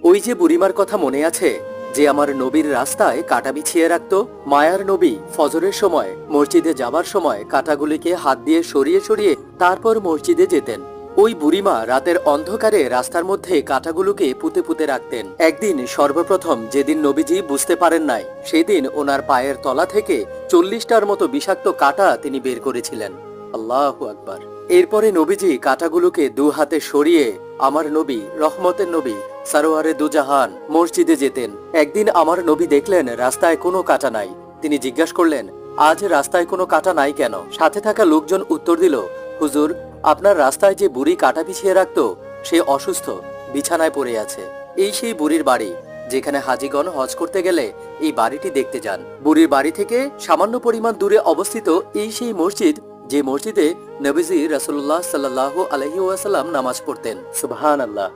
ওই যে বুড়িমার কথা মনে আছে, যে আমার নবীর রাস্তায় কাঁটা বিছিয়ে রাখত? মায়ার নবী ফজরের সময় মসজিদে যাবার সময় কাঁটাগুলিকে হাত দিয়ে সরিয়ে সরিয়ে তারপর মসজিদে যেতেন। ওই বুড়িমা রাতের অন্ধকারে রাস্তার মধ্যে কাঁটাগুলোকে পুঁতে পুঁতে রাখতেন। একদিন সর্বপ্রথম যেদিন নবীজি বুঝতে পারেন নাই, সেদিন ওনার পায়ের তলা থেকে 40টার মতো বিষাক্ত কাঁটা তিনি বের করেছিলেন। আল্লাহু আকবার। এরপরে নবীজি কাঁটাগুলোকে দু হাতে সরিয়ে আমার নবী, রহমতের নবী, সারোয়ারে দুজাহান মসজিদে যেতেন। একদিন আমার নবী দেখলেন রাস্তায় কোনো কাঁটা নাই। তিনি জিজ্ঞাসা করলেন, আজ রাস্তায় কোনো কাঁটা নাই কেন? সাথে থাকা লোকজন উত্তর দিল, হুজুর, আপনার রাস্তায় যে বুড়ি কাঁটা বিছিয়ে রাখত, সে অসুস্থ, বিছানায় পড়ে আছে। এই সেই বুড়ির বাড়ি, যেখানে হাজিগণ হজ করতে গেলে এই বাড়িটি দেখতে যান। বুড়ির বাড়ি থেকে সামান্য পরিমাণ দূরে অবস্থিত এই সেই মসজিদ, যে মসজিদে নবীজি রাসূলুল্লাহ সাল্লাল্লাহু আলাইহি ওয়াসাল্লাম নামাজ পড়তেন। সুবহানাল্লাহ।